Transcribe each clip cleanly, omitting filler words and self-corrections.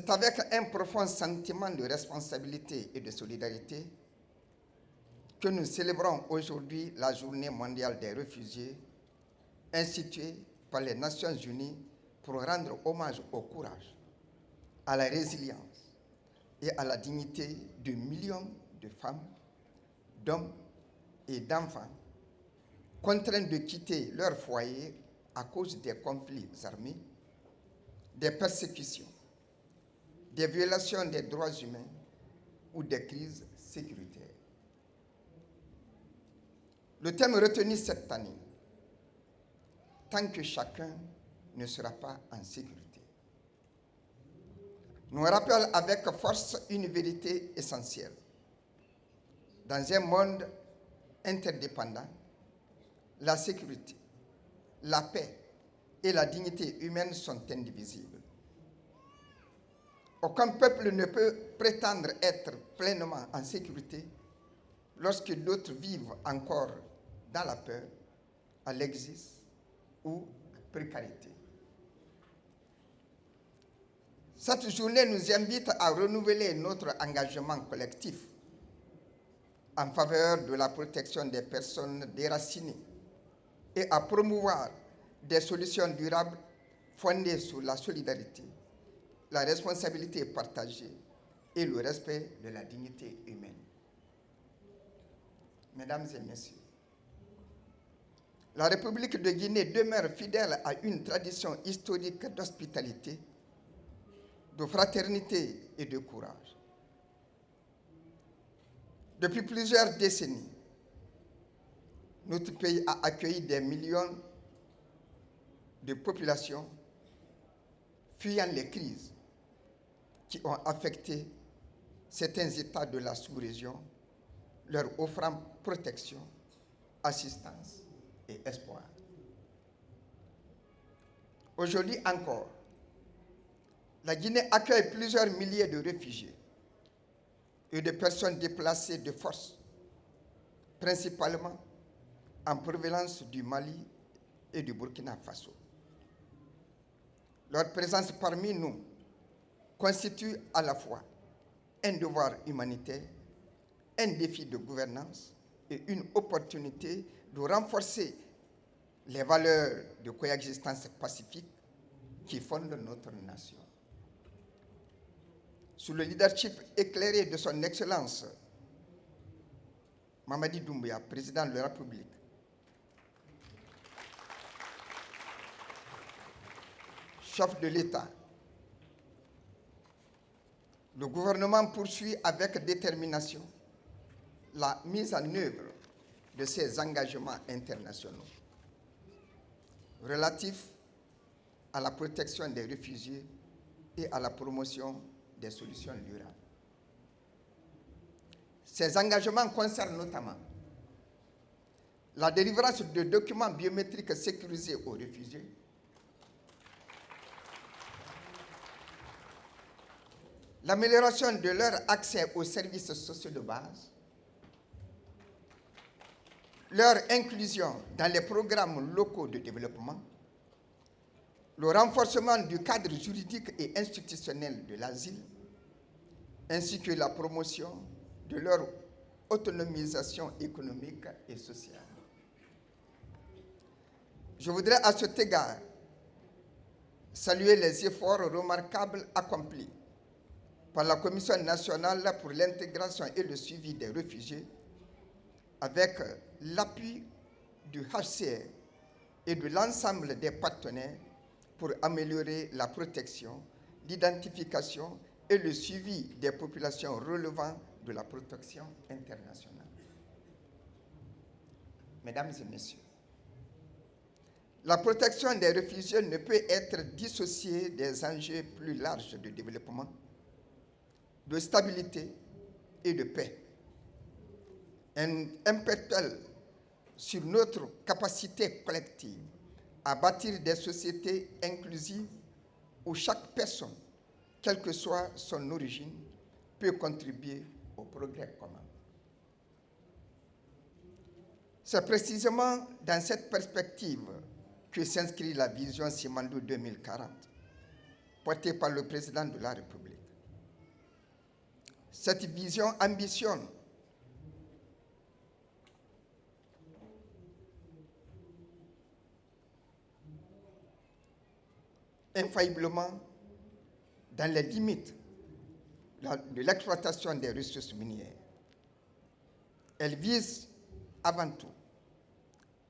C'est avec un profond sentiment de responsabilité et de solidarité que nous célébrons aujourd'hui la Journée mondiale des réfugiés, instituée par les Nations Unies pour rendre hommage au courage, à la résilience et à la dignité de millions de femmes, d'hommes et d'enfants contraints de quitter leur foyer à cause des conflits armés, des persécutions, des violations des droits humains ou des crises sécuritaires. Le thème retenu cette année, tant que chacun ne sera pas en sécurité, nous rappelle avec force une vérité essentielle. Dans un monde interdépendant, la sécurité, la paix et la dignité humaine sont indivisibles. Aucun peuple ne peut prétendre être pleinement en sécurité lorsque d'autres vivent encore dans la peur, à l'exil ou précarité. Cette journée nous invite à renouveler notre engagement collectif en faveur de la protection des personnes déracinées et à promouvoir des solutions durables fondées sur la solidarité, la responsabilité partagée et le respect de la dignité humaine. Mesdames et messieurs, la République de Guinée demeure fidèle à une tradition historique d'hospitalité, de fraternité et de courage. Depuis plusieurs décennies, notre pays a accueilli des millions de populations fuyant les crises qui ont affecté certains États de la sous-région, leur offrant protection, assistance et espoir. Aujourd'hui encore, la Guinée accueille plusieurs milliers de réfugiés et de personnes déplacées de force, principalement en provenance du Mali et du Burkina Faso. Leur présence parmi nous constitue à la fois un devoir humanitaire, un défi de gouvernance et une opportunité de renforcer les valeurs de coexistence pacifique qui fondent notre nation. Sous le leadership éclairé de son Excellence Mamadi Doumbouya, président de la République, chef de l'État, le gouvernement poursuit avec détermination la mise en œuvre de ses engagements internationaux relatifs à la protection des réfugiés et à la promotion des solutions durables. Ces engagements concernent notamment la délivrance de documents biométriques sécurisés aux réfugiés, l'amélioration de leur accès aux services sociaux de base, leur inclusion dans les programmes locaux de développement, le renforcement du cadre juridique et institutionnel de l'asile, ainsi que la promotion de leur autonomisation économique et sociale. Je voudrais à cet égard saluer les efforts remarquables accomplis par la Commission nationale pour l'intégration et le suivi des réfugiés avec l'appui du HCR et de l'ensemble des partenaires pour améliorer la protection, l'identification et le suivi des populations relevant de la protection internationale. Mesdames et messieurs, la protection des réfugiés ne peut être dissociée des enjeux plus larges de développement, de stabilité et de paix. Elle interpelle sur notre capacité collective à bâtir des sociétés inclusives où chaque personne, quelle que soit son origine, peut contribuer au progrès commun. C'est précisément dans cette perspective que s'inscrit la vision Simandou 2040, portée par le président de la République. Cette vision ambitionne infailliblement dans les limites de l'exploitation des ressources minières. Elle vise avant tout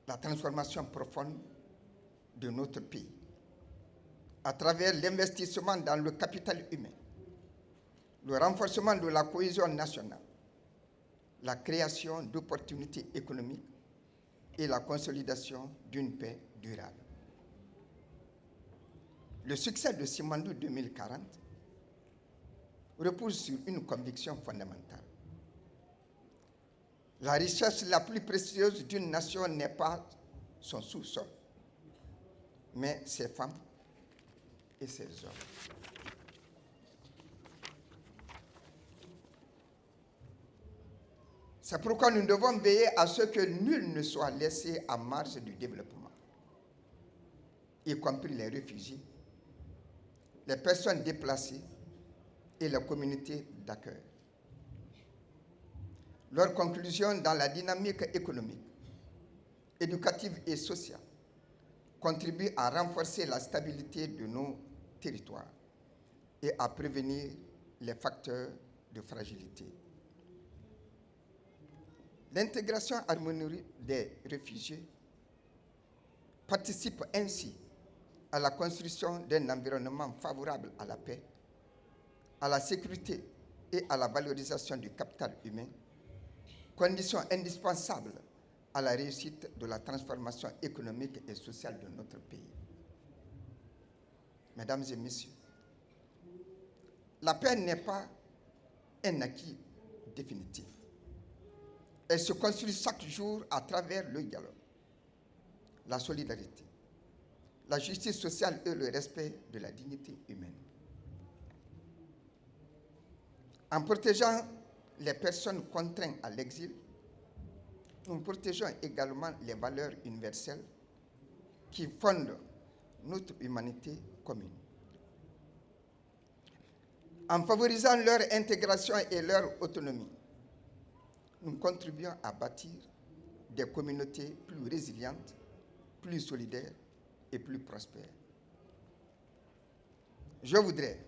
la transformation profonde de notre pays à travers l'investissement dans le capital humain, le renforcement de la cohésion nationale, la création d'opportunités économiques et la consolidation d'une paix durable. Le succès de Simandou 2040 repose sur une conviction fondamentale. La richesse la plus précieuse d'une nation n'est pas son sous-sol, mais ses femmes et ses hommes. C'est pourquoi nous devons veiller à ce que nul ne soit laissé à marge du développement, y compris les réfugiés, les personnes déplacées et les communautés d'accueil. Leur conclusion dans la dynamique économique, éducative et sociale contribue à renforcer la stabilité de nos territoires et à prévenir les facteurs de fragilité. L'intégration harmonieuse des réfugiés participe ainsi à la construction d'un environnement favorable à la paix, à la sécurité et à la valorisation du capital humain, condition indispensable à la réussite de la transformation économique et sociale de notre pays. Mesdames et messieurs, la paix n'est pas un acquis définitif. Elle se construit chaque jour à travers le dialogue, la solidarité, la justice sociale et le respect de la dignité humaine. En protégeant les personnes contraintes à l'exil, nous protégeons également les valeurs universelles qui fondent notre humanité commune. En favorisant leur intégration et leur autonomie, nous contribuons à bâtir des communautés plus résilientes, plus solidaires et plus prospères. Je voudrais,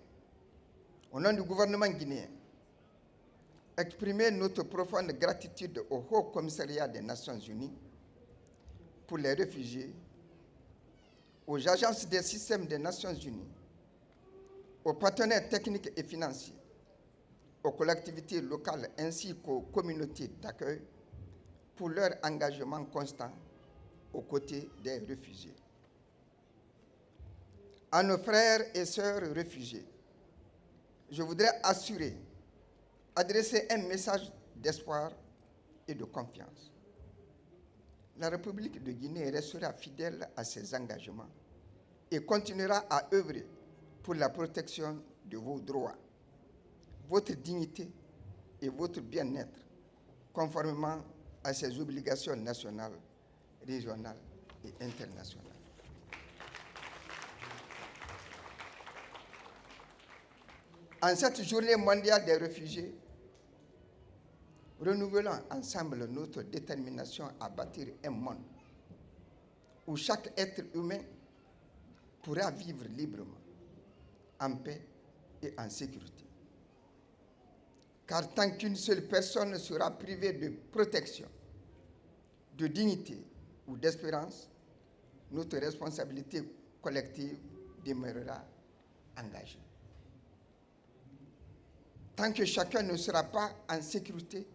au nom du gouvernement guinéen, exprimer notre profonde gratitude au Haut Commissariat des Nations Unies pour les réfugiés, aux agences des systèmes des Nations Unies, aux partenaires techniques et financiers, aux collectivités locales ainsi qu'aux communautés d'accueil pour leur engagement constant aux côtés des réfugiés. À nos frères et sœurs réfugiés, je voudrais adresser un message d'espoir et de confiance. La République de Guinée restera fidèle à ses engagements et continuera à œuvrer pour la protection de vos droits, votre dignité et votre bien-être, conformément à ses obligations nationales, régionales et internationales. En cette journée mondiale des réfugiés, renouvelons ensemble notre détermination à bâtir un monde où chaque être humain pourra vivre librement, en paix et en sécurité. Car tant qu'une seule personne sera privée de protection, de dignité ou d'espérance, notre responsabilité collective demeurera engagée. Tant que chacun ne sera pas en sécurité,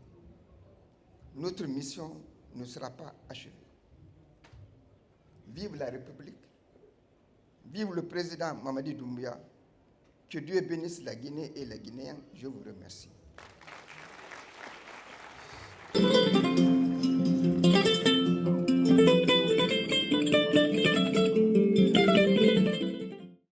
notre mission ne sera pas achevée. Vive la République, vive le président Mamadi Doumbouya, que Dieu bénisse la Guinée et les Guinéens. Je vous remercie.